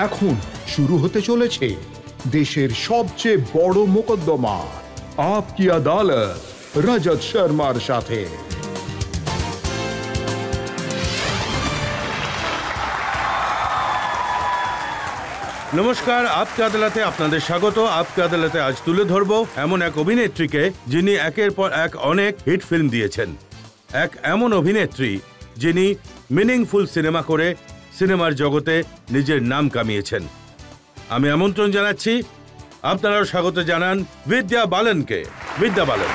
এখন শুরু হতে চলেছে দেশের সবচেয়ে বড় মোকদ্দমা আপকি আদালত রজত শর্মার সাথে। নমস্কার, আপকি আদালতে আপনাদের স্বাগত। আপকি আদালতে আজ তুলে ধরব এমন এক অভিনেত্রীকে যিনি একের পর এক অনেক হিট ফিল্ম দিয়েছেন। এক এমন অভিনেত্রী যিনি মিনিংফুল সিনেমা করে সিনেমার জগতে নিজের নাম কামিয়েছেন। আমি আমন্ত্রণ জানাচ্ছি, আপনারাও স্বাগত জানান বিদ্যা বালনকে। বিদ্যা বালন।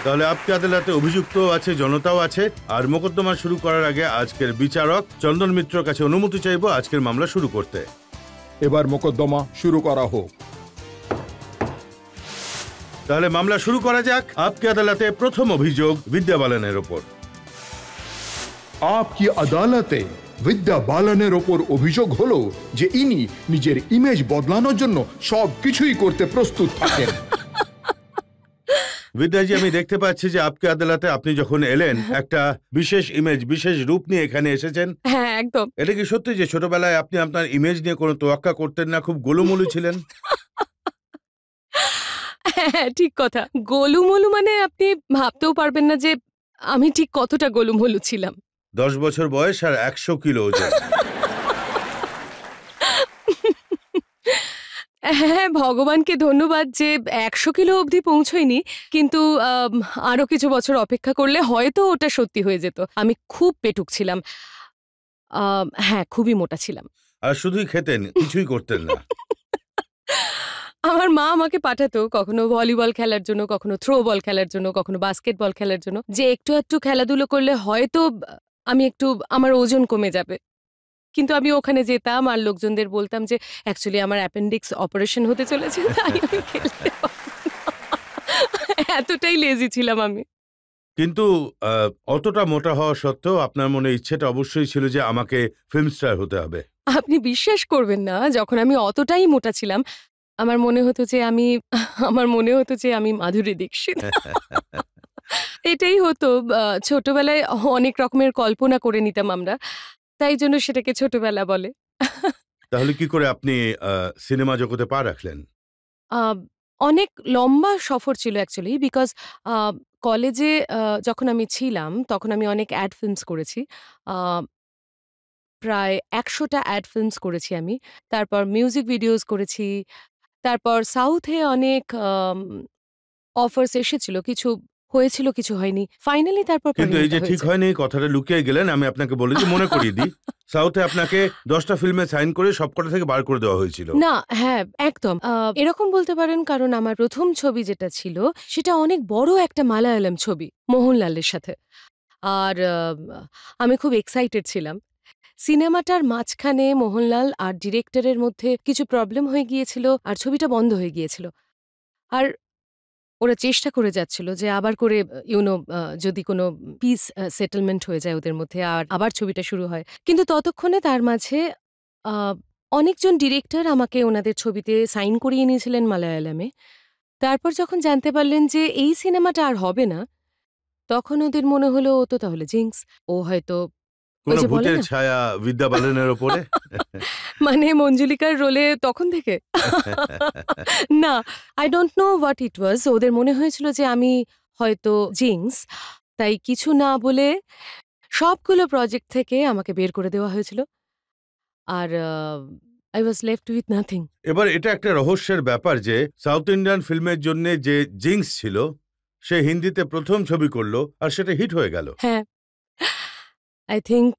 তাহলে আপকি আদালতে অভিযুক্ত আছে, জনতাও আছে। আর মোকদ্দমা শুরু করার আগে আজকের বিচারক চন্দন মিত্রর কাছে অনুমতি চাইব আজকের মামলা শুরু করতে। এবার মোকদ্দমা শুরু করা হোক। তাহলে মামলা শুরু করা যাক। আপকি আদালতে প্রথম অভিযোগ বিদ্যা বালনের ওপর। আপকি আদালতে বিদ্যা বালনের ওপর অভিযোগ হলো যে ইনি নিজের ইমেজ বদলানোর জন্য সবকিছুই করতে প্রস্তুত থাকেন। বিদ্যাজি, আমি দেখতে পাচ্ছি যে আপকি আদালতে আপনি যখন এলেন একটা বিশেষ ইমেজ, বিশেষ রূপ নিয়ে এখানে এসেছেন। হ্যাঁ, একদম। এটা কি সত্যি যে ছোটবেলায় আপনি আপনার ইমেজ নিয়ে কোনো তোয়াক্কা করতেন না, খুব গোলুমলু ছিলেন? হ্যাঁ, ঠিক কথা। গোলুমলু মানে আপনি ভাবতেও পারবেন না যে আমি ঠিক কতটা গোলুমলু ছিলাম। 10 বছর বয়স আর 100 কিলো ওজন। হ্যাঁ, ভগবানকে ধন্যবাদ যে 100 কিলো অবধি পৌঁছয়নি, কিন্তু আরো কিছু বছর অপেক্ষা করলে হয়তো ওটা সত্যি হয়ে যেত। আমি খুব পেটুক ছিলাম। হ্যাঁ, খুবই মোটা ছিলাম। আর শুধুই খেতেন, কিছুই করতেন না। আমার মা আমাকে পাঠাতো কখনো ভলিবল খেলার জন্য, কখনো থ্রো বল খেলার জন্য, কখনো বাস্কেটবল খেলার জন্য, যে একটু একটু খেলাধুলো করলে হয়তো আমি একটু আমার ওজন কমে যাবে। কিন্তু আমি ওখানে যেতাম আর লোকজনদের বলতাম যে অ্যাকচুয়ালি আমার অ্যাপেন্ডিক্স অপারেশন হতে চলেছে, তাই আমি খেলতে পারবো না। এতটাই লেজি ছিলাম আমি। কিন্তু অতটা মোটা হওয়া সত্ত্বেও আপনার মনে ইচ্ছেটা অবশ্যই ছিল যে আমাকে ফিল্ম স্টার হতে হবে। আপনি বিশ্বাস করবেন না, যখন আমি অতটাই মোটা ছিলাম আমার মনে হতো যে আমি মাধুরী দীক্ষিত। এটাই হতো। ছোটবেলায় অনেক রকমের কল্পনা করে নিতাম আমরা, তাই জন্য সেটাকে ছোটবেলা বলে। তাহলে কি করে আপনি সিনেমা জগতে পা রাখলেন? অনেক লম্বা সফর ছিল অ্যাকচুয়ালি, বিকজ কলেজে যখন আমি ছিলাম তখন আমি অনেক অ্যাড ফিল্মস করেছি। প্রায় 100টা অ্যাড ফিল্মস করেছি আমি। তারপর মিউজিক ভিডিওস করেছি। তারপর সাউথে অনেক অফার্স এসেছিল, কিছু হয়েছিল, কিছু হয়নি। ফাইনালি তারপর কিন্তু এই যে ঠিক হয়নি কথাটা লুকিয়ে গেলেন, আমি আপনাকে বলেছি, মনে করিয়ে দিই। সাউথে আপনাকে 10টা ফিল্মে সাইন করে সবকটা থেকে বার করে দেওয়া হয়েছিল। না, হ্যাঁ, একদম এরকম বলতে পারেন, কারণ আমার প্রথম ছবি যেটা ছিল সেটা অনেক বড় একটা মালায়ালাম ছবি মোহনলালের সাথে। আর আমি খুব এক্সাইটেড ছিলাম। সিনেমাটার মাঝখানে মোহনলাল আর ডিরেক্টরের মধ্যে কিছু প্রবলেম হয়ে গিয়েছিল আর ছবিটা বন্ধ হয়ে গিয়েছিল। আর ওরা চেষ্টা করে যাচ্ছিল যে আবার করে যদি কোনো পিস সেটেলমেন্ট হয়ে যায় ওদের মধ্যে আর আবার ছবিটা শুরু হয়। কিন্তু ততক্ষণে তার মাঝে অনেকজন ডিরেক্টর আমাকে ওনাদের ছবিতে সাইন করিয়ে নিয়েছিলেন মালায়ালামে। তারপর যখন জানতে পারলেন যে এই সিনেমাটা আর হবে না, তখন ওদের মনে হলো ও তো তাহলে জিংস, ও হয়তো কোনো ভূতের ছায়া বিদ্যা বালনের ওপরে। মানে মঞ্জুলিকার রোলে তখন থেকে। না, I don't know what it was. ওদের মনে হয়েছিল যে আমি হয়তো জিংস, তাই কিছু না বলে সবগুলো প্রজেক্ট থেকে আমাকে বের করে দেওয়া হয়েছিল। আর I was left with nothing. এবার এটা একটা রহস্যের ব্যাপার যে সাউথ ইন্ডিয়ান ফিল্মের জন্য যে জিংস ছিল সে হিন্দিতে প্রথম ছবি করলো আর সেটা হিট হয়ে গেল। হ্যাঁ, আই থিঙ্ক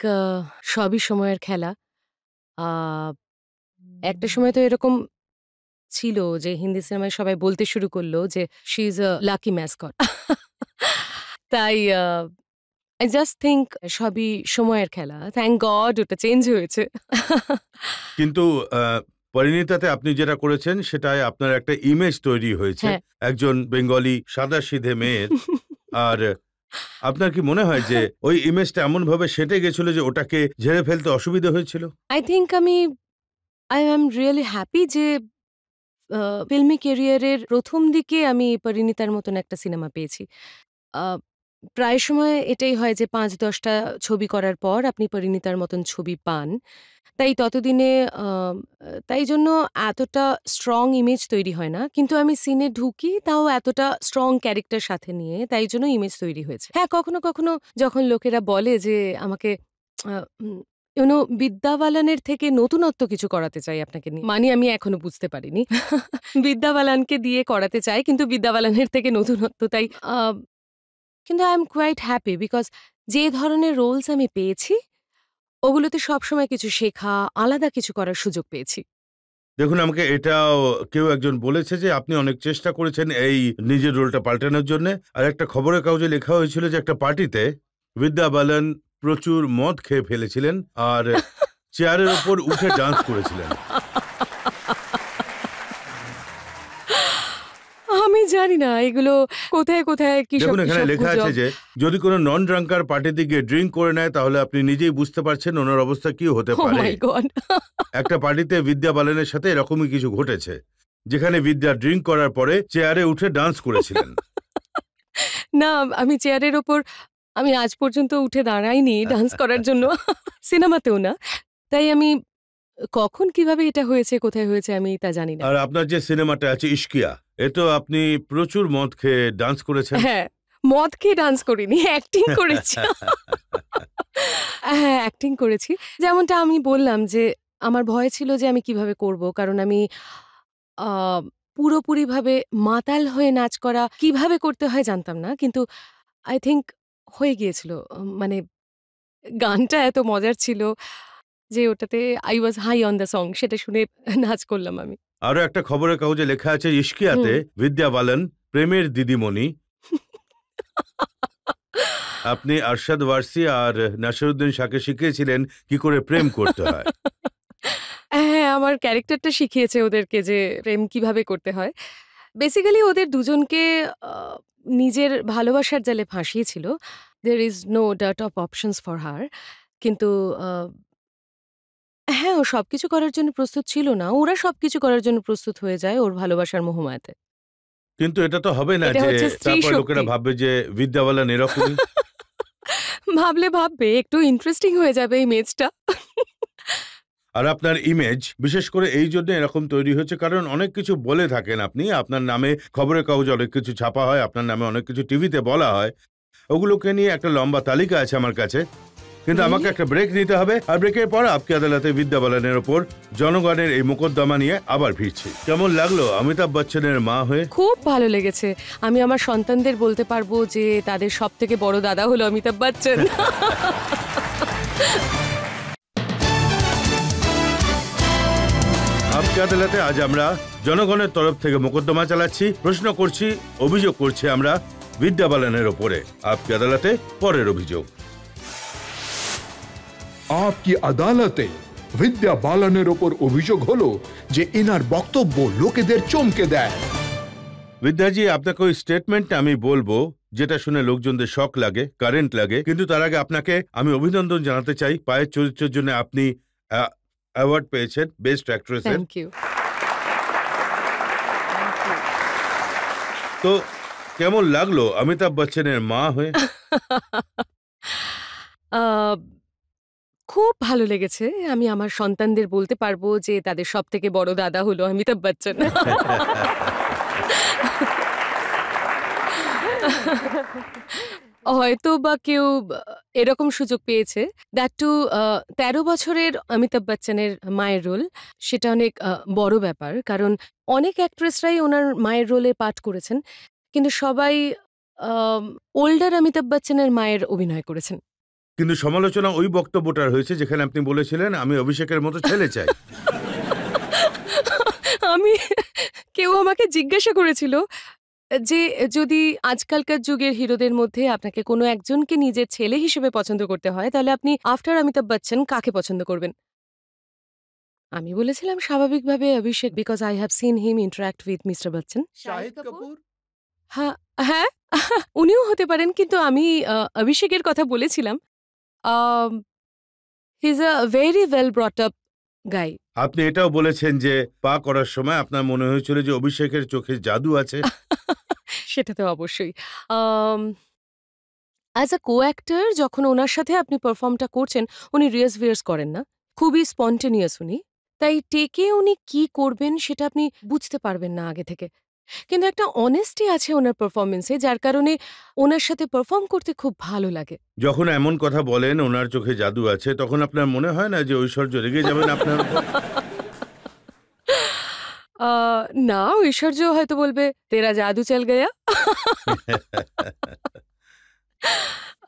সবই সময়ের খেলা। একটা সময় তো এরকম ছিল যে হিন্দি সিনেমায় সবাই বলতে শুরু করলো যে she is a lucky mascot. তাই আই জাস্ট থিঙ্ক সবই সময়ের খেলা। থ্যাংক গড ওটা চেঞ্জ হয়েছে। কিন্তু পরিণীতাতে আপনি যেটা করেছেন সেটাই আপনার একটা ইমেজ তৈরি হয়েছে একজন বেঙ্গলি সাদাসিধে মেয়ের। আর আপনার কি মনে হয় যে ওই ইমেজটা এমন ভাবে সেটে গেছিল যে ওটাকে ঝেড়ে ফেলতে অসুবিধা হয়েছিল? আই থিঙ্ক আমি আই অ্যাম রিয়েলি হ্যাপি যে ফিল্মি ক্যারিয়ারের প্রথম দিকে আমি পরিণীতার মতন একটা সিনেমা পেয়েছি। আ প্রায় সময় এটাই হয় যে ৫-১০টা ছবি করার পর আপনি পরিণীতার মতন ছবি পান। তাই ততদিনে তাই জন্য এতটা স্ট্রং ইমেজ তৈরি হয় না। কিন্তু আমি সিনে ঢুকি তাও এতটা স্ট্রং ক্যারেক্টার সাথে নিয়ে, তাই জন্য ইমেজ তৈরি হয়েছে। হ্যাঁ, কখনো, কখনো যখন লোকেরা বলে যে আমাকে আ উম ইউ নো বিদ্যা বালানের থেকে নতুনত্ব কিছু করাতে চাই আপনাকে নিয়ে। মানে আমি এখনো বুঝতে পারিনি। বিদ্যা বালানকে দিয়ে করাতে চাই কিন্তু বিদ্যা বালানের থেকে নতুনত্ব তাই কিন্তু I am quite happy because যে ধরনের রোলস আমি পেয়েছি ওগুলোতে সবসময় কিছু শেখা, আলাদা কিছু করার সুযোগ পেয়েছি। দেখুন, আমাকে এটাও কেউ একজন বলেছে যে আপনি অনেক চেষ্টা করেছেন এই নিজের রোলটা পাল্টানোর জন্য। আর একটা খবরের কাগজে লেখা হয়েছিল যে একটা পার্টিতে বিদ্যা বালান প্রচুর মদ খেয়ে ফেলেছিলেন আর চেয়ারের ওপর উঠে ডান্স করেছিলেন। আমি জানি না এগুলো কোথায়, কোথায় কিসব, দেখুন, এখানে কিসব লেখা আছে গুজব। যে যদি কোনো নন ড্রাঙ্কার পার্টিতে গিয়ে ড্রিঙ্ক করে নেয় তাহলে আপনি নিজেই বুঝতে পারছেন ওনার অবস্থা কি হতে ওহ পারে। মাই গড! একটা পার্টিতে বিদ্যা বালানের সাথে এরকমই কিছু ঘটেছে, যেখানে বিদ্যা ড্রিঙ্ক করার পরে চেয়ারে উঠে ডান্স করেছিলেন। না, আমি চেয়ারের ওপর আমি আজ পর্যন্ত উঠে দাঁড়াইনি ডান্স করার জন্য। সিনেমাতেও না। তাই আমি কখন কিভাবে এটা হয়েছে, কোথায় হয়েছে আমি তা জানি না। আর আপনার যে সিনেমাটা আছে ইশকিয়া, এতো আপনি প্রচুর মদ খেয়ে ডান্স করেছেন। হ্যাঁ, মদ খেয়ে ডান্স করিনি, অ্যাক্টিং করেছি। হ্যাঁ, অ্যাক্টিং করেছি। যেমনটা আমি বললাম যে আমার ভয় ছিল যে আমি কিভাবে করব। কারণ আমি আ পুরোপুরিভাবে মাতাল হয়ে নাচ করা কিভাবে করতে হয় জানতাম না। কিন্তু আই থিংক হয়ে গিয়েছিল। মানে গানটা এত মজার ছিল যে ওটাতে I was high on the song সেটা শুনে নাচ করলাম আমি। আরো একটা খবরের কাগজে লেখা আছে ইশকিয়াতে হুম। বিদ্যা বালান প্রেমের দিদিমণি। আপনি আরশাদ ওয়ারসি আর নাসিরুদ্দিন শাহকে শিখিয়েছিলেন কি করে প্রেম করতে হয়। হ্যাঁ, আমার ক্যারেক্টারটা শিখিয়েছে ওদেরকে যে প্রেম কিভাবে করতে হয়। বেসিক্যালি ওদের দুজনকে আ নিজের ভালোবাসার জালে ফাঁসিয়েছিল। There is no dearth of options for her কিন্তু আ হ্যাঁ, ও সবকিছু করার জন্য প্রস্তুত ছিল না। ওরা সবকিছু করার জন্য প্রস্তুত হয়ে যায় ওর ভালোবাসার মোহমায়াতে। কিন্তু এটা তো হবে না এটা যে হচ্ছে স্ত্রী তারপর লোকেরা শক্তি। ভাববে যে বিদ্যা বালান এরকমই। ভাবলে ভাববে একটু ইন্টারেস্টিং হয়ে যাবে ইমেজটা। আর আপনার ইমেজ বিশেষ করে এই জন্য এরকম তৈরি হচ্ছে কারণ অনেক কিছু বলে থাকেন আপনি, আপনার নামে খবরের কাগজে অনেক কিছু ছাপা হয়, আপনার নামে অনেক কিছু টিভিতে বলা হয়। ওগুলোকে নিয়ে একটা লম্বা তালিকা আছে আমার কাছে, কিন্তু আমাকে একটা ব্রেক নিতে হবে। আর ব্রেকের পর আপকি আদালতে বিদ্যা বালানের ওপর জনগণের এই মোকদ্দমা নিয়ে আবার ফিরছি। কেমন লাগলো অমিতাভ বচ্চনের মা হয়ে? খুব ভালো লেগেছে। আমি আমার সন্তানদের বলতে পারবো যে তাদের সবথেকে বড় দাদা হলো অমিতাভ বচ্চন। আপকি আদালতে আজ আমরা জনগণের তরফ থেকে মোকদ্দমা চালাচ্ছি, প্রশ্ন করছি, অভিযোগ করছি আমরা বিদ্যা বালানের ওপরে। আপকি আদালতে পরের অভিযোগ। আপকি আদালতে বিদ্যা বালানের ওপর অভিযোগ হলো যে এনার বক্তব্য লোকেদের চমকে দেয়। বিদ্যাজি, আপনাকে ওই স্টেটমেন্টটা আমি বলবো যেটা শুনে লোকজনদের শক লাগে, কারেন্ট লাগে, কিন্তু তার আগে আপনাকে আমি অভিনন্দন জানাতে চাই। পায়ের চরিত্রের জন্য আপনি অ্যাওয়ার্ড পেয়েছেন বেস্ট অ্যাক্ট্রেসের। Thank you. তো কেমন লাগলো অমিতাভ বচ্চনের মা হয়ে? আ খুব ভালো লেগেছে। আমি আমার সন্তানদের বলতে পারবো যে তাদের সবথেকে বড় দাদা হলো অমিতাভ বচ্চন। হয়তোবা কেউ এরকম সুযোগ পেয়েছে। দ্যাট টু ১৩ বছরের অমিতাভ বচ্চনের মায়ের রোল। সেটা অনেক বড় ব্যাপার। কারণ অনেক অ্যাক্ট্রেসরাই ওনার মায়ের রোলে পাঠ করেছেন। কিন্তু সবাই ওল্ডার অমিতাভ বচ্চনের মায়ের অভিনয় করেছেন। কিন্তু সমালোচনা ওই বক্তব্যটার হয়েছে যেখানে আপনি বলেছিলেন আমি অভিষেকের মতো ছেলে চাই। আমি কেউ আমাকে জিজ্ঞাসা করেছিল যে যদি আজকালকার যুগের হিরোদের মধ্যে আপনাকে কোনো একজনকে নিজের ছেলে হিসেবে পছন্দ করতে হয় তাহলে আপনি আফটার অমিতাভ বচ্চন কাকে পছন্দ করবেন? আমি বলেছিলাম স্বাভাবিকভাবে Abhishek because I have seen him interact with mister Bachchan. Shahid Kapoor? হ্যাঁ, হ্যাঁ, উনিও হতে পারেন কিন্তু আমি অভিষেকের কথা বলেছিলাম। He is a very well brought up guy. আপনি এটাও বলেছেন যে পা করার সময় আপনার মনে হয়েছিল যে অভিষেকের চোখে জাদু আছে। সেটা তো অবশ্যই। অ্যাজ আ কো-অ্যাক্টর যখন ওনার সাথে আপনি পারফর্মটা করছেন, উনি রিহার্স করেন না। খুবই স্পন্টেনিয়াস উনি। তাই টেকে উনি কি করবেন সেটা আপনি বুঝতে পারবেন না আগে থেকে। কিন্তু একটা অনেস্টি আছে ওনার পারফরম্যান্সে, যার কারণে ওনার সাথে পারফর্ম করতে খুব ভালো লাগে। যখন এমন কথা বলেন ওনার চোখে জাদু আছে, তখন আপনার মনে হয় না যে ঐশ্বর্য রেগে যাবেন আপনার উপর? আ না, ঐশ্বর্য হয়তো বলবে, "তেরা জাদু চল গয়া।"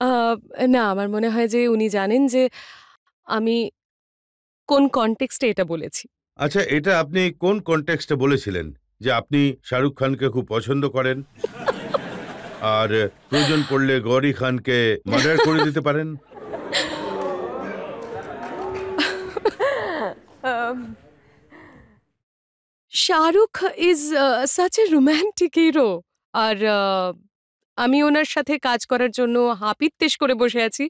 আ না, আমার মনে হয় যে উনি জানেন যে আমি কোন কনটেক্সটে এটা বলেছি। আচ্ছা, এটা আপনি কোন কনটেক্সটে বলেছিলেন? যে আপনি শাহরুখ খানকে খুব পছন্দ করেন আর প্রয়োজন পড়লে গৌরী খানকে মার্ডার করে দিতে পারেন? Shahrukh is such a romantic hero. আর আমি ওনার সাথে কাজ করার জন্য হাপিত্তেশ করে বসে আছি।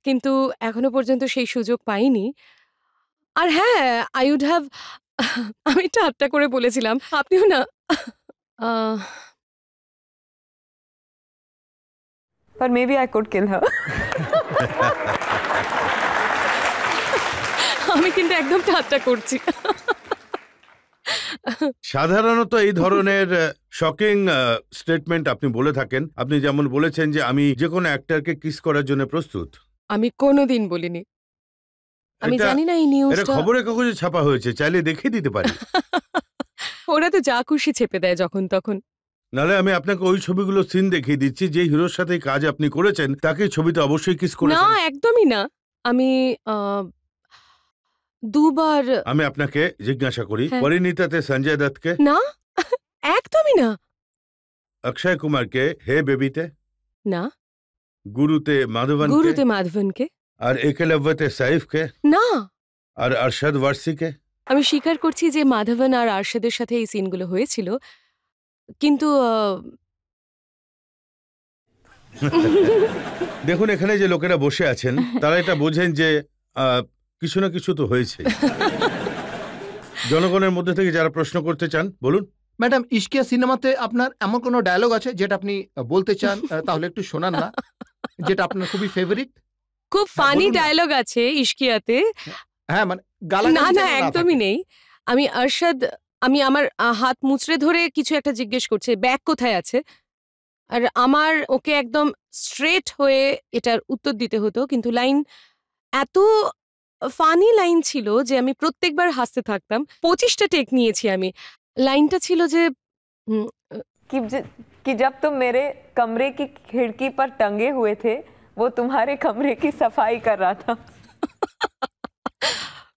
কিন্তু এখনো পর্যন্ত সেই সুযোগ পাইনি। আর হ্যাঁ, আই উড হ্যাভ আমি ঠাট্টা করে বলেছিলাম। আপনিও না আহ But maybe I could kill her. আমি কিন্তু একদম ঠাট্টা করছি। সাধারণত এই ধরনের শকিং স্টেটমেন্ট আপনি বলে থাকেন। আপনি যেমন বলেছেন যে আমি যে কোনো অ্যাক্টরকে কিস করার জন্য প্রস্তুত। আমি কোনোদিন বলিনি। আমি এটা- জানি না এই এটা নিউজটা খবরের কাগজে ছাপা হয়েছে, চাইলে দেখিয়ে দিতে পারি। ওরা তো যা খুশি চেপে দেয় যখন তখন। নাহলে আমি আপনাকে ওই ছবিগুলো সিন দেখিয়ে দিচ্ছি, যে হিরোর সাথে কাজ আপনি করেছেন তাকে ছবিতে অবশ্যই কিস না, করেছেন। একদমই না। আমি দুবার আমি আপনাকে জিজ্ঞাসা করি, হ্যাঁ। পরিণীতাতে সঞ্জয় দত্তকে, না, একদমই না। অক্ষয় কুমারকে হে বেবিতে, না, গুরুতে মাধবনকে, গুরুতে মাধবনকে। আর একলব্যতে সাইফকে, না, আর আরশাদ ওয়ারসিকে। আমি স্বীকার করছি যে মাধবন আর আরশাদের সাথে এই সিনগুলো হয়েছিল। কিন্তু দেখুন, এখানে যে লোকেরা বসে আছেন তারা এটা বোঝেন যে কিছু না কিছু তো হয়েছে। জনগণের মধ্যে থেকে যারা প্রশ্ন করতে চান বলুন। ম্যাডাম, ইশকিয়া সিনেমাতে আপনার এমন কোনো ডায়লগ আছে যেটা আপনি বলতে চান? তাহলে একটু শোনান না, যেটা আপনার খুবই ফেভারিট। খুব ফানি বলুন না। ডায়লগ আছে ইশকিয়াতে। হ্যাঁ, মানে না, গালাগালি না, যেন একদমই থাকে। নেই। আমি আরশাদ, আমি আমার হাত মুচড়ে ধরে কিছু একটা জিজ্ঞেস করছে, ব্যাগ কোথায় আছে? আর আমার ওকে একদম স্ট্রেট হয়ে এটার উত্তর দিতে হতো। কিন্তু লাইন এত ফানি লাইন ছিল যে আমি প্রত্যেকবার হাসতে থাকতাম। 25টা টেক নিয়েছি আমি। লাইনটা ছিল যে উম, कि जब तुम मेरे कमरे की खिड़की पर टंगे हुए थे, वो तुम्हारे कमरे की सफाई कर रहा था।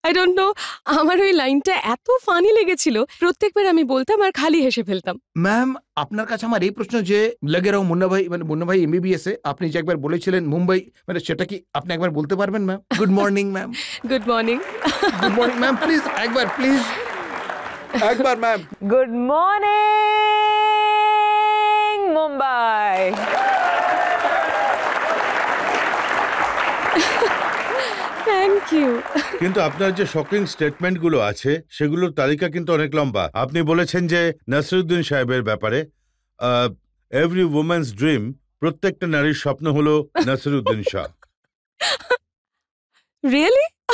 আই ডোন্ট নো, আমার ওই লাইনটা এত ফানি লেগেছিল, প্রত্যেকবার আমি বলতাম আর খালি হেসে ফেলতাম। ম্যাম, আপনার কাছে আমার এই প্রশ্ন যে লগে রাও মুন্না ভাই, মানে মুন্না ভাই এমবিবিএস এ আপনি যে একবার বলেছিলেন মুম্বাই, মানে সেটা কি আপনি একবার বলতে পারবেন ma'am? Good morning ma'am. Good morning. Good morning ma'am, please একবার, প্লিজ একবার ma'am. Good morning Mumbai. Thank you. কিন্তু আপনার যে শকিং স্টেটমেন্টগুলো আছে সেগুলোর তালিকা কিন্তু অনেক লম্বা। আপনি বলেছেন যে নাসিরুদ্দিন সাহেবের ব্যাপারে, এভরি উমেন্স ড্রিম, প্রত্যেকটা নারীর স্বপ্ন হলো নাসিরুদ্দিন শাহ। রিয়েলি?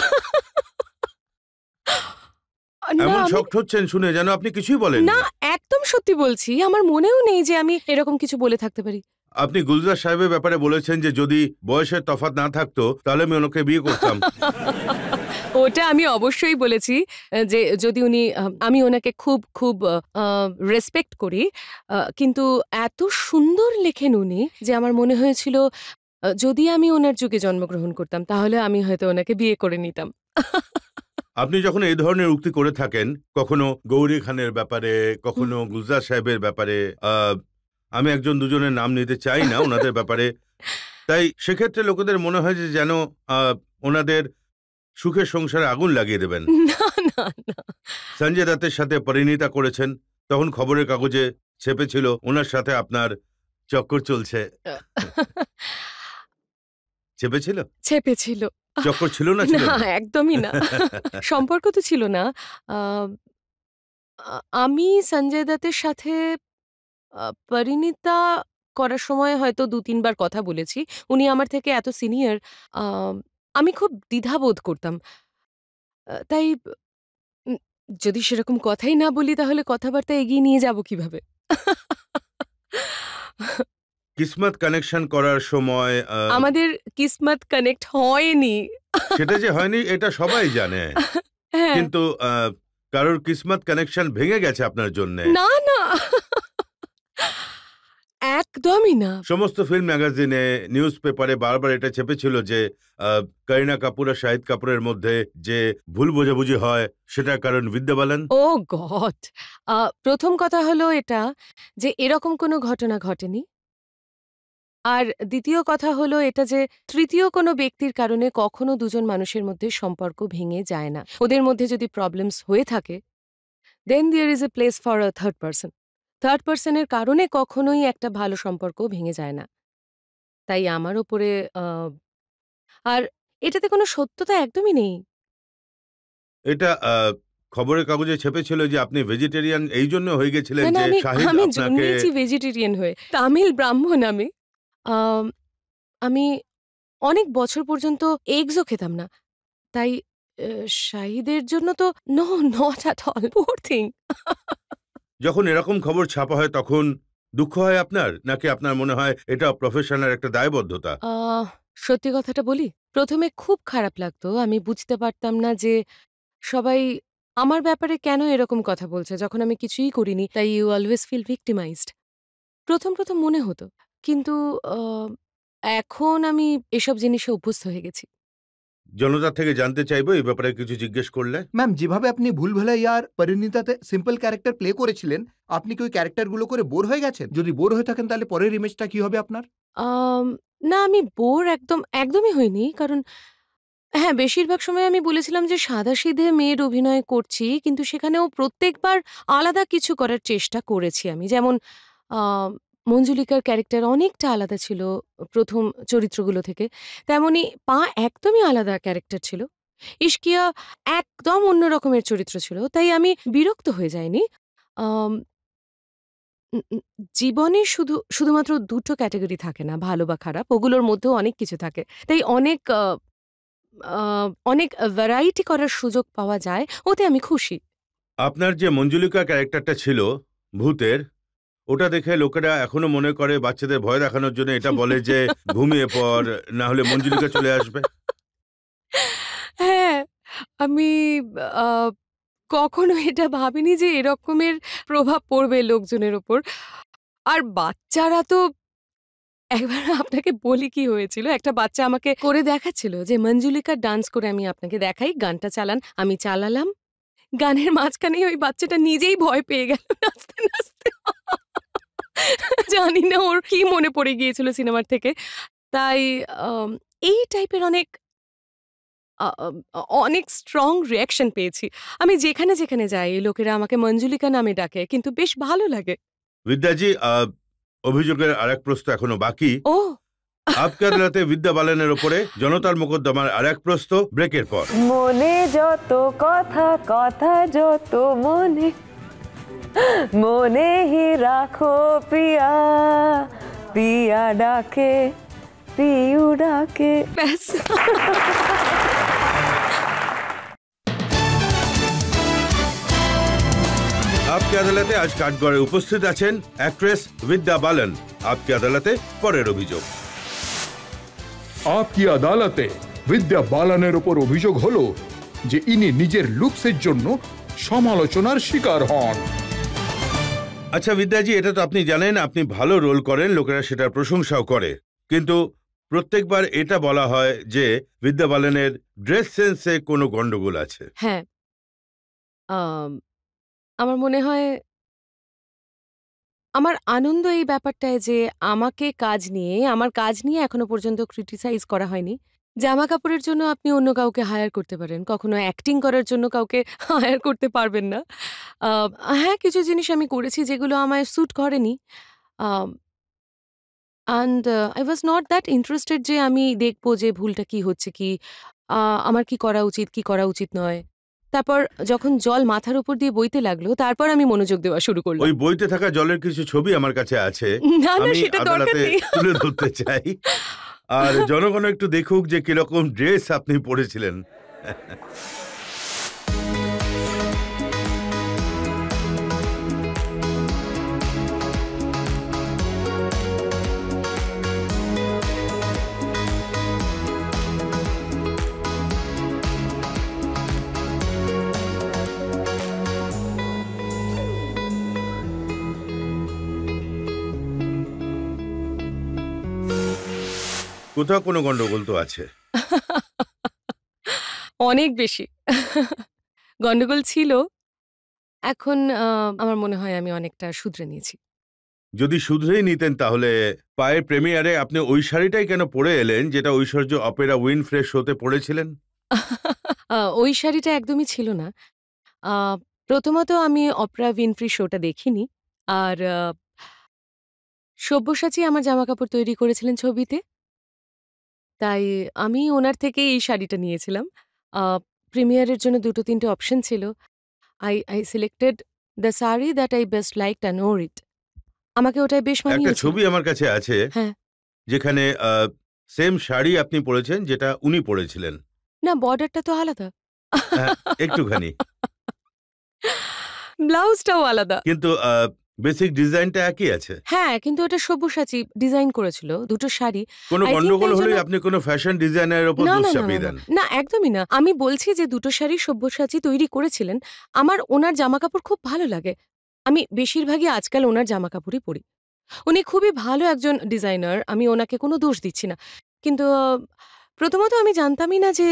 এমন শক্ট হচ্ছেন শুনে যেন আপনি কিছুই বলেন না, একদম সত্যি বলছি। আমার মনেও নেই যে আমি এরকম কিছু বলে থাকতে পারি। আপনি গুলজার সাহেবের ব্যাপারে বলেছেন যে যদি বয়সের তফাৎ না থাকতো তাহলে আমি ওনাকে বিয়ে করতাম। ওটা আমি অবশ্যই বলেছি যে যদি উনি আমি ওনাকে খুব খুব রেসপেক্ট করি, কিন্তু এত সুন্দর লেখেন উনি যে আমার মনে হয়েছিল যদি আমি ওনার যুগে জন্মগ্রহণ করতাম তাহলে আমি হয়তো ওনাকে বিয়ে করে নিতাম। আপনি যখন এই ধরনের উক্তি করে থাকেন, কখনো গৌরী খানের ব্যাপারে, কখনো গুলজার সাহেবের ব্যাপারে, আমি একজন দুজনের নাম নিতে চাই না ওনাদের ব্যাপারে, তাই সেক্ষেত্রে লোকেদের মনে হয় যে যেন ওনাদের সুখের সংসারে আগুন লাগিয়ে দেবেন। না, না, না। সঞ্জয় দত্তের সাথে পরিণীতা করেছেন, তখন খবরের কাগজে ছেপেছিল ওনার সাথে আপনার চক্কর চলছে। চেপেছিল? চেপেছিল। চক্কর ছিল না? ছিল না, না? একদমই না। সম্পর্ক তো ছিল না। আহ, আমি সঞ্জয় দত্তের সাথে পরিণীতা করার সময় হয়তো ২-৩ বার কথা বলেছি। উনি আমার থেকে এত সিনিয়র, আমি খুব দ্বিধাবোধ করতাম। তাই উম যদি সেরকম কথাই না বলি তাহলে কথাবার্তা এগিয়ে নিয়ে যাব কিভাবে? কিসমত কানেকশন করার সময় আমাদের কিসমত কানেক্ট হয়নি। সেটা যে হয়নি এটা সবাই জানে, হ্যাঁ। কিন্তু কারোর কিসমত কানেকশন ভেঙে গেছে আপনার জন্য? না, না। একদমই না। সমস্ত ফিল্ম ম্যাগাজিনে, নিউজ পেপারে বারবার এটা চেপেছিল যে করিনা কাপুর আর শাহিদ কাপুরের মধ্যে যে ভুল বোঝাবুঝি হয় সেটার কারণ বিদ্যা বালান। ও গড! প্রথম কথা হলো এটা যে এরকম কোনো ঘটনা ঘটেনি। আর দ্বিতীয় কথা হলো এটা যে তৃতীয় কোনো ব্যক্তির কারণে কখনো দুজন মানুষের মধ্যে সম্পর্ক ভেঙে যায় না। ওদের মধ্যে যদি প্রবলেমস হয়ে থাকে, then there is a place for a third person. Third পারসনের কারণে কখনোই একটা ভালো সম্পর্ক ভেঙে যায় না। তাই আমার ওপরে আর এটাতে কোনো সত্যতা একদমই নেই। এটা খবরের কাগজে ছেপেছিল যে আপনি ভেজিটেরিয়ান এই জন্য হয়ে গেছিলেন না, না, যে আমি শাহিদ আমি আপনাকে। জন্মেছি ভেজিটেরিয়ান হয়ে। তামিল ব্রাহ্মণ আমি। আম আমি অনেক বছর পর্যন্ত এগসও খেতাম না। তাই এ শাহিদের জন্য তো no, not at all. Poor thing. যখন এরকম খবর ছাপা হয় তখন দুঃখ হয় আপনার, নাকি আপনার মনে হয় এটা প্রফেশনের একটা দায়বদ্ধতা? সত্যি কথাটা বলি, ১ম এ খুব খারাপ লাগতো। আমি বুঝতে পারতাম না যে সবাই আমার ব্যাপারে কেন এরকম কথা বলছে যখন আমি কিছুই করিনি। তাই ইউ অলওয়েজ ফিল ভিক্টিমাইজড। ১ম মনে হতো। কিন্তু আ এখন আমি এসব জিনিসে অভ্যস্ত হয়ে গেছি। জনতার থেকে জানতে চাইবো এই ব্যাপারে কিছু জিজ্ঞেস করলে। ম্যাম, যেভাবে আপনি ভুলভুলাইয়া আর পরিণীতাতে সিম্পল ক্যারেক্টার প্লে করেছিলেন, আপনি কি ওই ক্যারেক্টারগুলো করে বোর হয়ে গেছেন? যদি বোর হয়ে থাকেন তাহলে পরের ইমেজটা কি হবে আপনার? আম না, আমি বোর একদমই হইনি। কারণ হ্যাঁ, বেশিরভাগ সময় আমি বলেছিলাম যে সাদাসিধে মেয়ের অভিনয় করছি, কিন্তু সেখানেও প্রত্যেকবার আলাদা কিছু করার চেষ্টা করেছি আমি। যেমন আ মঞ্জুলিকার ক্যারেক্টার অনেকটা আলাদা ছিল ১ম চরিত্রগুলো থেকে। তেমনি পা একদমই আলাদা ক্যারেক্টার ছিল। ইশকিয়া একদম অন্য রকমের চরিত্র ছিল। তাই আমি বিরক্ত হয়ে যাইনি। আম উম উম জীবনে শুধুমাত্র ২ টো ক্যাটেগরি থাকে না, ভালো বা খারাপ। ওগুলোর মধ্যেও অনেক কিছু থাকে। তাই অনেক ভ্যারাইটি করার সুযোগ পাওয়া যায়, ওতে আমি খুশি। আপনার যে মঞ্জুলিকা ক্যারেক্টারটা ছিল ভূতের, ওটা দেখে লোকেরা এখনো মনে করে বাচ্চাদের ভয় দেখানোর জন্য এটা বলে যে ঘুমিয়ে পড়, না হলে মঞ্জুলিকা চলে আসবে। হ্যাঁ, আমি আ কখনো এটা ভাবিনি যে এরকমের প্রভাব পড়বে লোকজনের ওপর। আর বাচ্চারা তো একবার আপনাকে বলি কি হয়েছিল। একটা বাচ্চা আমাকে করে দেখাচ্ছিল যে মঞ্জুলিকার ডান্স করে আমি আপনাকে দেখাই, গানটা চালান। আমি চালালাম। গানের মাঝখানেই ওই বাচ্চাটা নিজেই ভয় পেয়ে গেল নাচতে, নাচতে। জানি না ওর কি মনে পড়ে গিয়েছিল সিনেমার থেকে। তাই আম এই টাইপের আ আম অনেক স্ট্রং রিঅ্যাকশন পেয়েছি। আমি যেখানে যাই লোকেরা আমাকে মঞ্জুলিকা নামে ডাকে, কিন্তু বেশ ভালো লাগে। বিদ্যাজি, অভিযোগের আরেক প্রশ্ন এখনো বাকি। ও! আপকে আদালতে বিদ্যা বালানের ওপরে জনতার মোকদ্দমার আরেক প্রশ্ন ব্রেকের পর। মনে যত কথা, কথা যত মনে, মনে হি রাখো পিয়া, পিয়া ডাকে, পিয়ু ডাকে। ব্যাস। আপকে আদালতে আজ কাঠগড়ে উপস্থিত আছেন অ্যাক্ট্রেস বিদ্যা বালান। আপকে আদালতে পরের অভিযোগ। আপকি আদালতে বিদ্যা বালানের ওপর অভিযোগ হলো যে ইনি নিজের লুকসের জন্য সমালোচনার শিকার হন। আচ্ছা বিদ্যাজি, এটা তো আপনি জানেন আপনি ভালো রোল করেন, লোকেরা সেটার প্রশংসাও করে, কিন্তু প্রত্যেকবার এটা বলা হয় যে বিদ্যা বালানের ড্রেস সেন্সে কোনো গন্ডগোল আছে। হ্যাঁ, আম আমার মনে হয় আমার আনন্দ এই ব্যাপারটায় যে আমার কাজ নিয়ে এখনো পর্যন্ত ক্রিটিসাইজ করা হয়নি। জামাকাপড়ের জন্য আপনি অন্য কাউকে হায়ার করতে পারেন। কখনো অ্যাক্টিং করার জন্য কাউকে হায়ার করতে পারবেন না। আ হ্যাঁ, কিছু জিনিস আমি করেছি যেগুলো আমায় স্যুট করেনি। Um and I was not that interested যে আমি দেখবো যে ভুলটা কি হচ্ছে কি, আমার কি করা উচিত, কি করা উচিত নয়। তারপর যখন জল মাথার উপর দিয়ে বইতে লাগলো, তারপর আমি মনোযোগ দেওয়া শুরু করলাম। ওই বইতে থাকা জলের কিছু ছবি আমার কাছে আছে, না, না, আমি সেটা দরকার আদালতে নেই। তুলে ধরতে চাই। আর জনগণ একটু দেখুক যে কিরকম ড্রেস আপনি পরেছিলেন। কোথাও কোনো গন্ডগোল তো আছে। অনেক বেশি গন্ডগোল ছিল। এখন আমার মনে হয় আমি অনেকটা শুধরে নিয়েছি। যদি শুধরেই নিতেন তাহলে পায়ের প্রেমিয়ারে আপনি ওই শাড়িটাই কেন পরে এলেন যেটা ঐশ্বর্য অপেরা উইনফ্রে শোতে পরেছিলেন? ওই শাড়িটা একদমই ছিল না। আ প্রথমত আমি অপরা উইনফ্রি শোটা দেখিনি। আর সব্যসাচী আমার জামাকাপড় তৈরি করেছিলেন ছবিতে। তাই আমি ওনার থেকেই এই শাড়িটা নিয়েছিলাম। আ প্রিমিয়ারের জন্য ২-৩টে অপশন ছিল। I selected the saree that I best liked and wore it. আমাকে ওটাই বেশ একটা মানিয়েছিল। ছবি আমার কাছে আছে হ্যাঁ। যেখানে সেম শাড়ি আপনি পরেছেন যেটা উনি পরেছিলেন। না, বর্ডারটা তো আলাদা। হ্যাঁ, একটুখানি। ব্লাউজটাও আলাদা। কিন্তু বেসিক ডিজাইনটা একই আছে। হ্যাঁ, কিন্তু ওটা সব্যসাচী ডিজাইন করেছিল। ২ টো শাড়ি। কোনো I think গন্ডগোল তাই হলেই জন্য- আপনি কোনো ফ্যাশন ডিজাইনারের উপর না, দোষ না, না, চাপিয়ে না, দেন। না, না, একদমই না। আমি বলছি যে ২ টো শাড়ি সব্যসাচী তৈরি করেছিলেন। আমার ওনার জামাকাপড় খুব ভালো লাগে। আমি বেশিরভাগই আজকাল ওনার জামাকাপড়ই পরি। উনি খুবই ভালো একজন ডিজাইনার। আমি ওনাকে কোনো দোষ দিচ্ছি না। কিন্তু প্রথমত আমি জানতামই না যে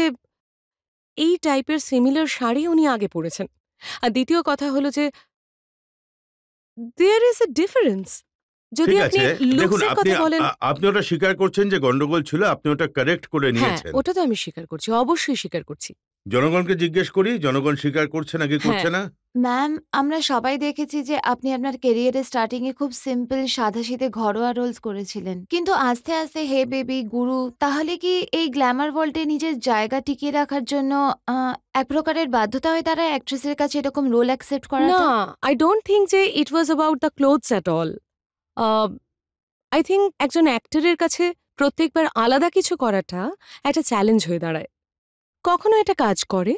এই টাইপের সিমিলার শাড়ি উনি আগে পরেছেন। আর দ্বিতীয় কথা হলো যে দেয়ার ইজ a difference. যদি ঠিক আপনি আছে, দেখুন লুকসের আপনি কথা বলেন, আপনি ওটা স্বীকার করছেন যে গন্ডগোল ছিল, আপনি ওটা কারেক্ট করে হ্যাঁ, নিয়েছেন। ওটা তো আমি স্বীকার করছি। অবশ্যই স্বীকার করছি। জনগণকে জিজ্ঞেস করি, জনগণ স্বীকার করছে নাকি করছে হ্যাঁ। না? ম্যাম, আমরা সবাই দেখেছি যে আপনি আপনার কেরিয়ারের স্টার্টিং এ খুব সিম্পল সাদাসিধে ঘরোয়া রোলস করেছিলেন, কিন্তু আস্তে আস্তে হে বেবি, গুরু, তাহলে কি এই গ্ল্যামার ওয়ার্ল্ডে নিজের জায়গা টিকিয়ে রাখার জন্য এক প্রকারের বাধ্যতা হয়ে তারা অ্যাক্ট্রেসের কাছে এরকম রোল অ্যাকসেপ্ট না, করাটা? আই ডোন্ট থিংক যে it was about the clothes at all. I think একজন অ্যাক্টরের কাছে প্রত্যেকবার আলাদা কিছু করাটা একটা চ্যালেঞ্জ হয়ে দাঁড়ায়। কখনো এটা কাজ করে,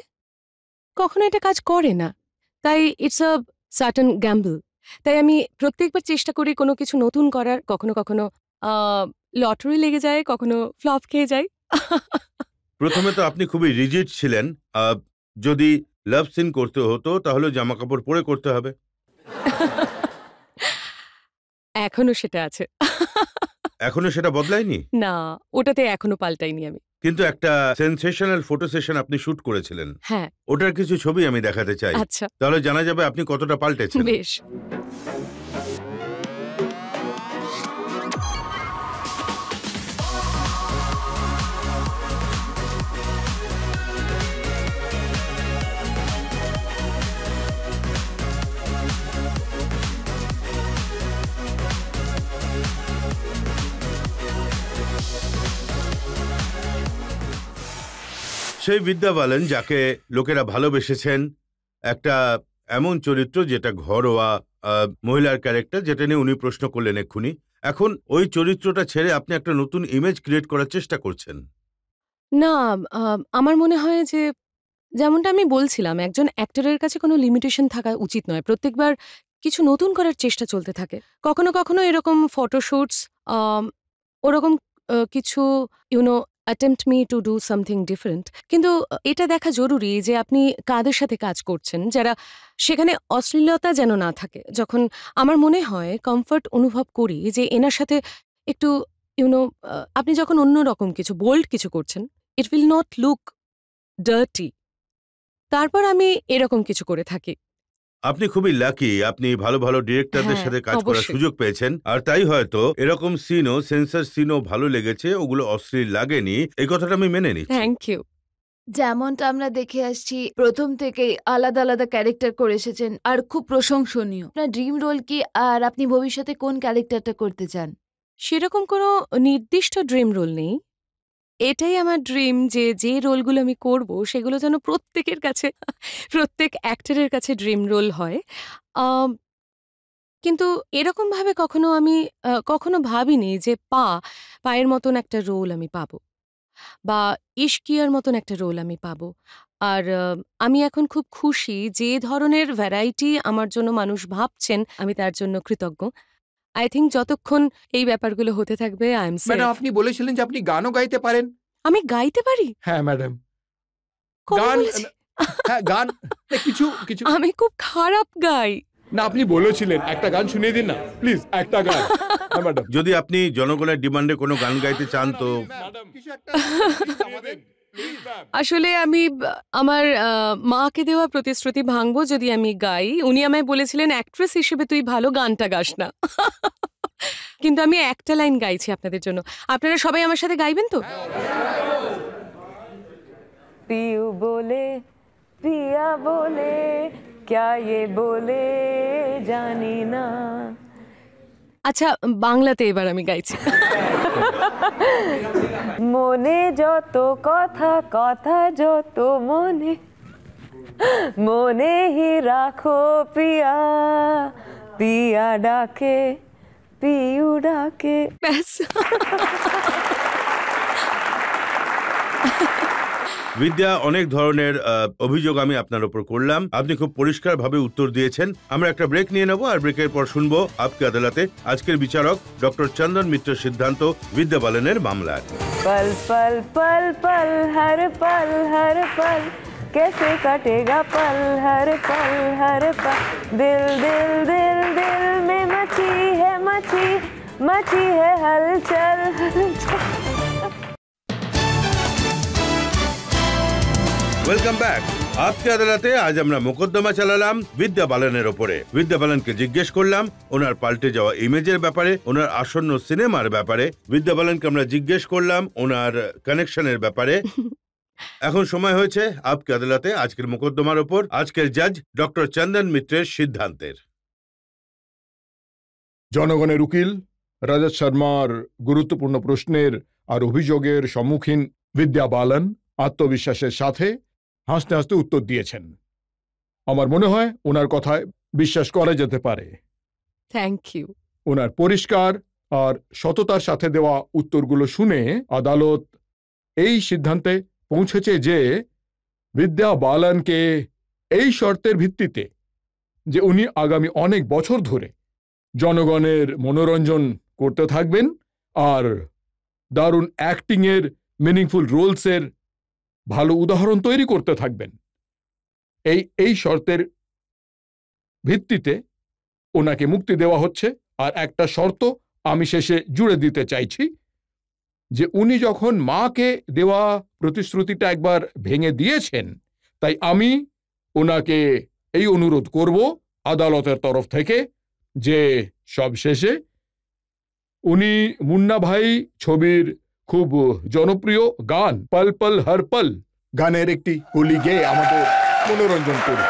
কখনো এটা কাজ করে না। তাই ইটস আ সার্টেন গ্যাম্বল। তাই আমি প্রত্যেকবার চেষ্টা করি কোনো কিছু নতুন করার। কখনো কখনো লটারি লেগে যায়, কখনো ফ্লপ খেয়ে যাই। প্রথমে তো আপনি খুবই রিজিড ছিলেন। যদি লাভ সিন করতে হতো তাহলে জামাকাপড় পরে করতে হবে। এখনো সেটা আছে। এখনো সেটা বদলায়নি? না, ওটাতে এখনো পাল্টাইনি আমি। কিন্তু একটা সেনসেশনাল ফটো সেশন আপনি শুট করেছিলেন, হ্যাঁ, ওটার কিছু ছবি আমি দেখাতে চাই। আচ্ছা, তাহলে জানা যাবে আপনি কতটা পাল্টেছেন। বেশ। সেই বিদ্যা বালান যাকে লোকেরা ভালোবেসেছেন, একটা এমন চরিত্র যেটা ঘরোয়া মহিলার ক্যারেক্টার, যেটা নিয়ে উনি প্রশ্ন করলেন এক্ষুনি। এখন ওই চরিত্রটা ছেড়ে আপনি একটা নতুন ইমেজ ক্রিয়েট করার চেষ্টা করছেন। না, আমার মনে হয় যে যেমনটা আমি বলছিলাম, একজন অ্যাক্টরের কাছে কোনো লিমিটেশন থাকা উচিত নয়। প্রত্যেকবার কিছু নতুন করার চেষ্টা চলতে থাকে। কখনো কখনো এরকম ফটোশুটস, ওরকম কিছু attempt me to do something different. কিন্তু এটা দেখা জরুরি যে আপনি কাদের সাথে কাজ করছেন, যারা সেখানে অশ্লীলতা যেন না থাকে। যখন আমার মনে হয় কমফর্ট অনুভব করি যে এনার সাথে একটু আপনি যখন অন্যরকম কিছু বোল্ড কিছু করছেন, it will not look dirty. তারপর আমি এরকম কিছু করে থাকি। আপনি খুবই লাকি, আপনি ভালো ভালো ডিরেক্টরদের হ্যাঁ, সাথে কাজ করার অবশ্যই। সুযোগ পেয়েছেন। আর তাই হয়তো এরকম সিনও, সেন্সার সিনও ভালো লেগেছে, ওগুলো অশ্লীল লাগেনি, এই কথাটা আমি মেনে নিচ্ছি। Thank you. যেমনটা আমরা দেখে আসছি, প্রথম থেকেই আলাদা আলাদা ক্যারেক্টার করে এসেছেন আর খুব প্রশংসনীয়। আপনার ড্রিম রোল কি, আর আপনি ভবিষ্যতে কোন ক্যারেক্টারটা করতে চান? সেরকম কোনো নির্দিষ্ট ড্রিম রোল নেই। এটাই আমার ড্রিম যে যে রোলগুলো আমি করব সেগুলো যেন প্রত্যেকের কাছে প্রত্যেক অ্যাক্টরের কাছে ড্রিম রোল হয়। আম, কিন্তু এরকমভাবে কখনো আমি কখনো ভাবিনি যে পায়ের মতন একটা রোল আমি পাবো বা ইশকিয়ার মতন একটা রোল আমি পাবো। আর আমি এখন খুব খুশি যে ধরনের ভ্যারাইটি আমার জন্য মানুষ ভাবছেন, আমি তার জন্য কৃতজ্ঞ। আই থিঙ্ক যতক্ষণ এই ব্যাপারগুলো হতে থাকবে আই এম ম্যাডাম আপনি বলেছিলেন যে আপনি গানও গাইতে পারেন। আমি গাইতে পারি? হ্যাঁ ম্যাডাম, কবে গান বলেছি? হ্যাঁ গান কিছু কিছু আমি খুব খারাপ গাই। না, আপনি বলেছিলেন একটা গান শুনিয়ে দিন না প্লিজ, একটা গান। হ্যাঁ ম্যাডাম, যদি আপনি জনগণের ডিমান্ডে কোনো গান গাইতে চান তো কিছু একটা আমাদের প্লিজ ম্যাম। আসলে আমি আমার মাকে দেওয়া প্রতিশ্রুতি ভাঙবো যদি আমি গাই। উনি আমায় বলেছিলেন অ্যাক্ট্রেস হিসেবে তুই ভালো গানটা গাস না। কিন্তু আমি একটা লাইন গাইছি আপনাদের জন্য। আপনারা সবাই আমার সাথে গাইবেন তো? पियू बोले पिया बोले क्या ये बोले जानी ना। আচ্ছা, বাংলাতে এবার আমি গাইছি। মনে যত কথা কথা যত মনে মনে হি রাখো পিয়া পিয়া ডাকে পিয়ু ডাকে। ব্যাস। বিদ্যা, অনেক ধরনের অভিযোগ আমি আপনার উপর করলাম, আপনি খুব পরিষ্কারভাবে উত্তর দিয়েছেন। আমরা একটা ব্রেক নিয়ে নেব, আর ব্রেকের পর শুনবো আপকে আদালতে আজকের বিচারক ডক্টর চন্দন মিত্রের সিদ্ধান্ত বিদ্যা বালানের মামলায়। पल पल पल पल हर पल कैसे कटेगा पल हर पल दिल दिल दिल दिल में मची है हलचल ওয়েলকাম ব্যাক। আপকে আদালতে আজ আমরা মোকদ্দমা চালালাম বিদ্যা বালানের ওপরে। বিদ্যা বালানকে জিজ্ঞেস করলাম ওনার পাল্টে যাওয়া ইমেজের ব্যাপারে, ওনার আসন্ন সিনেমার ব্যাপারে। বিদ্যা বালানকে আমরা জিজ্ঞেস করলাম ওনার কানেকশনের ব্যাপারে। এখন সময় হয়েছে আপকে আদালতে আজকের মোকদ্দমার ওপর আজকের জাজ ডক্টর চন্দন মিত্রের সিদ্ধান্তের। জনগণের উকিল রাজত শর্মার গুরুত্বপূর্ণ প্রশ্নের আর অভিযোগের সম্মুখীন বিদ্যা বালান আত্মবিশ্বাসের সাথে হাসতে হাসতে উত্তর দিয়েছেন। আমার মনে হয় ওনার কথায় বিশ্বাস করা যেতে পারে। Thank you. ওনার পরিষ্কার আর সততার সাথে দেওয়া উত্তরগুলো শুনে আদালত এই সিদ্ধান্তে পৌঁছেছে যে বিদ্যা বালানকে এই শর্তের ভিত্তিতে যে উনি আগামী অনেক বছর ধরে জনগণের মনোরঞ্জন করতে থাকবেন আর দারুণ অ্যাক্টিংয়ের মিনিংফুল রোলসের ভালো উদাহরণ তৈরি করতে থাকবেন, এই শর্তের ভিত্তিতে ওনাকে মুক্তি দেওয়া হচ্ছে। আর একটা শর্ত আমি শেষে জুড়ে দিতে চাইছি যে উনি যখন মাকে দেওয়া প্রতিশ্রুতিটা একবার ভেঙে দিয়েছেন, তাই আমি ওনাকে এই অনুরোধ করব আদালতের তরফ থেকে যে সবশেষে উনি মুন্না ভাই ছবির খুব জনপ্রিয় গান পল পল হর পল গানের একটি কলি গেয়ে আমাদের মনোরঞ্জন করুন।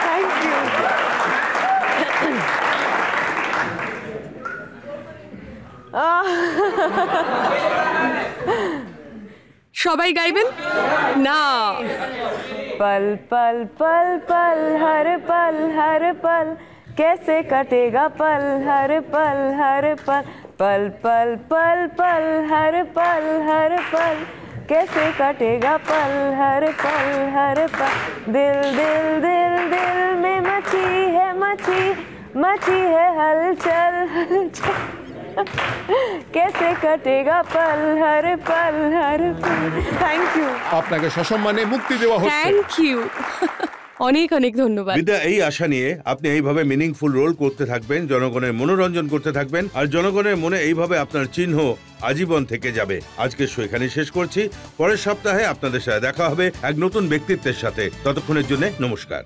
Thank you. সবাই গাইবেন না? पल पल पल पल हर पल कैसे कटेगा पल हर पल पल पल पल पल हर पल कैसे कटेगा पल हर पल दिल दिल दिल दिल में मची है हलचल कैसे कटेगा पल हर पल थैंक यू। আপনাকে সসম্মানে মুক্তি দেওয়া হচ্ছে। Thank you. অনেক অনেক ধন্যবাদ। বিদ্যা, এই আশা নিয়ে আপনি এইভাবে মিনিংফুল রোল করতে থাকবেন, জনগণের মনোরঞ্জন করতে থাকবেন, আর জনগণের মনে এইভাবে আপনার চিহ্ন আজীবন থেকে যাবে। আজকে শো এখানে শেষ করছি। পরের সপ্তাহে আপনাদের সাথে দেখা হবে এক নতুন ব্যক্তিত্বের সাথে। ততক্ষণের জন্য নমস্কার।